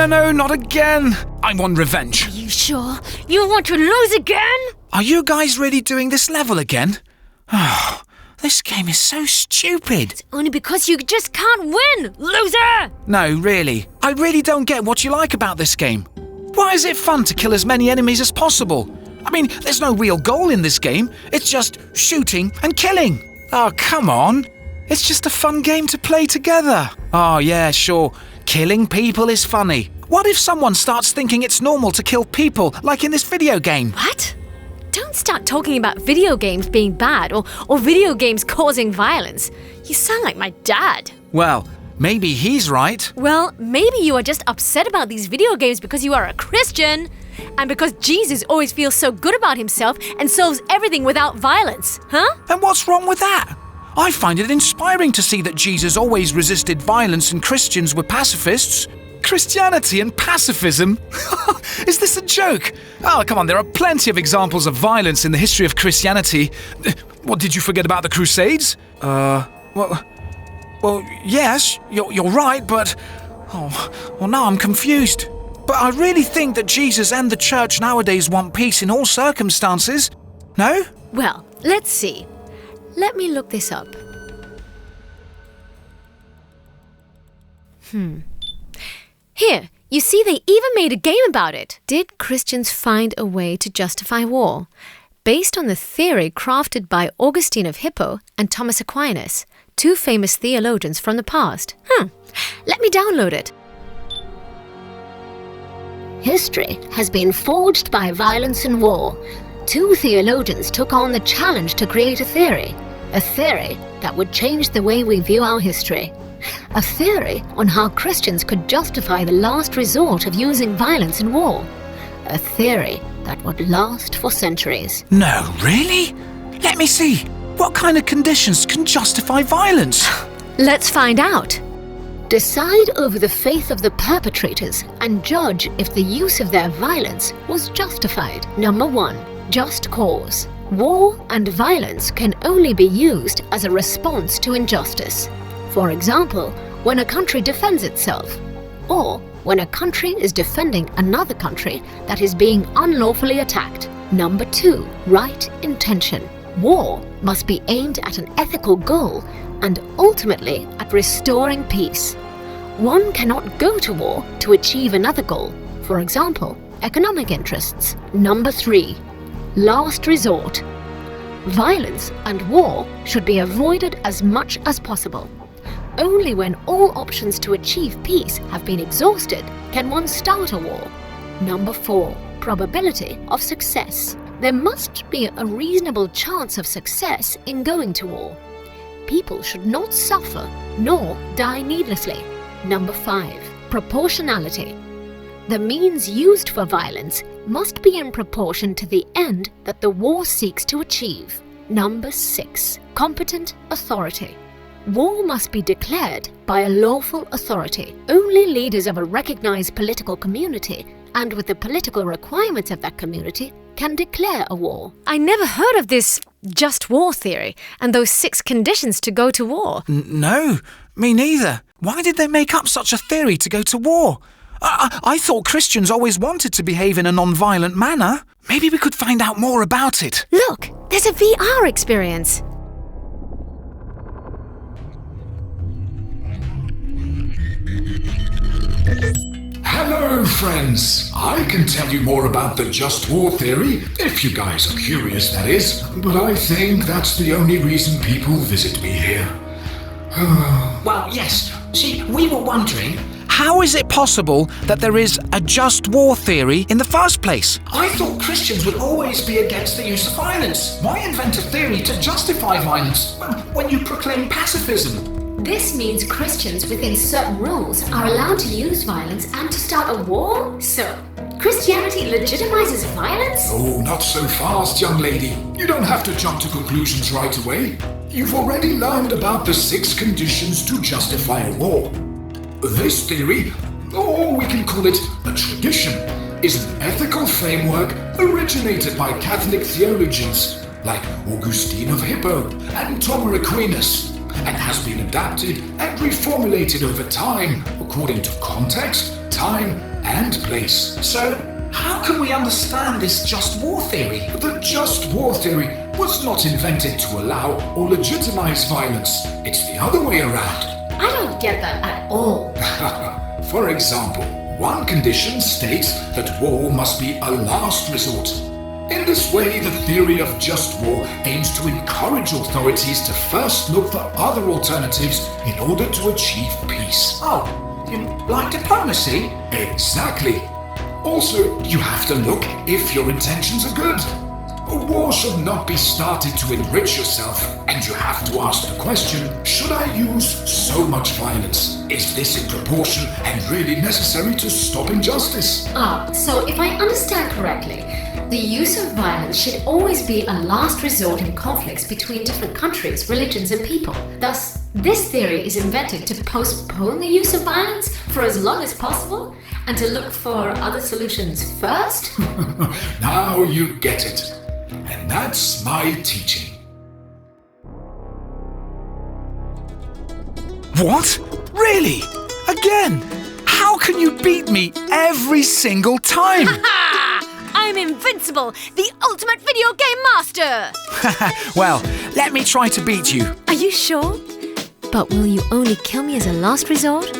No, not again. I want revenge. Are you sure? You want to lose again? Are you guys really doing this level again? Oh, this game is so stupid. It's only because you just can't win, loser! No, really. I really don't get what you like about this game. Why is it fun to kill as many enemies as possible? I mean, there's no real goal in this game. It's just shooting and killing. Oh, come on. It's just a fun game to play together. Oh, yeah, sure. Killing people is funny. What if someone starts thinking it's normal to kill people, like in this video game? What? Don't start talking about video games being bad or video games causing violence. You sound like my dad. Well, maybe he's right. Well, maybe you are just upset about these video games because you are a Christian. And because Jesus always feels so good about himself and solves everything without violence, huh? And what's wrong with that? I find it inspiring to see that Jesus always resisted violence and Christians were pacifists. Christianity and pacifism? Is this a joke? Oh, come on, there are plenty of examples of violence in the history of Christianity. What, did you forget about the Crusades? Well, yes, you're right, but... well, now I'm confused. But I really think that Jesus and the church nowadays want peace in all circumstances. No? Well, let's see. Let me look this up. Here, you see they even made a game about it. Did Christians find a way to justify war? Based on the theory crafted by Augustine of Hippo and Thomas Aquinas, two famous theologians from the past. Let me download it. History has been forged by violence and war. Two theologians took on the challenge to create a theory that would change the way we view our history. A theory on how Christians could justify the last resort of using violence and war. A theory that would last for centuries. No, really? Let me see. What kind of conditions can justify violence? Let's find out. Decide over the faith of the perpetrators and judge if the use of their violence was justified. Number 1. Just cause. War and violence can only be used as a response to injustice. For example, when a country defends itself, or when a country is defending another country that is being unlawfully attacked. Number 2. Right intention. War must be aimed at an ethical goal and ultimately at restoring peace. One cannot go to war to achieve another goal, for example, economic interests. Number 3. Last resort. Violence and war should be avoided as much as possible. Only when all options to achieve peace have been exhausted can one start a war. Number 4. Probability of success. There must be a reasonable chance of success in going to war. People should not suffer nor die needlessly. Number 5. Proportionality. The means used for violence must be in proportion to the end that the war seeks to achieve. Number 6. Competent authority. War must be declared by a lawful authority. Only leaders of a recognized political community and with the political requirements of that community can declare a war. I never heard of this just war theory and those 6 conditions to go to war. No, me neither. Why did they make up such a theory to go to war? I thought Christians always wanted to behave in a non-violent manner. Maybe we could find out more about it. Look, there's a VR experience. Hello, friends. I can tell you more about the just war theory, if you guys are curious, that is. But I think that's the only reason people visit me here. Well, yes. See, we were wondering, how is it possible that there is a just war theory in the first place? I thought Christians would always be against the use of violence. Why invent a theory to justify violence when you proclaim pacifism? This means Christians within certain rules are allowed to use violence and to start a war? So, Christianity legitimizes violence? Oh, not so fast, young lady. You don't have to jump to conclusions right away. You've already learned about the 6 conditions to justify a war. This theory, or we can call it a tradition, is an ethical framework originated by Catholic theologians like Augustine of Hippo and Thomas Aquinas, and has been adapted and reformulated over time according to context, time, and place. So, how can we understand this just war theory? The just war theory was not invented to allow or legitimize violence. It's the other way around. I don't get that at all. For example, one condition states that war must be a last resort. In this way, the theory of just war aims to encourage authorities to first look for other alternatives in order to achieve peace. Oh, like diplomacy? Exactly. Also, you have to look if your intentions are good. A war should not be started to enrich yourself, and you have to ask the question, should I use so much violence? Is this in proportion and really necessary to stop injustice? So if I understand correctly, the use of violence should always be a last resort in conflicts between different countries, religions, and people. Thus, this theory is invented to postpone the use of violence for as long as possible and to look for other solutions first? Now you get it. And that's my teaching. What? Really? Again? How can you beat me every single time? I'm invincible, the ultimate video game master! Well, let me try to beat you. Are you sure? But will you only kill me as a last resort?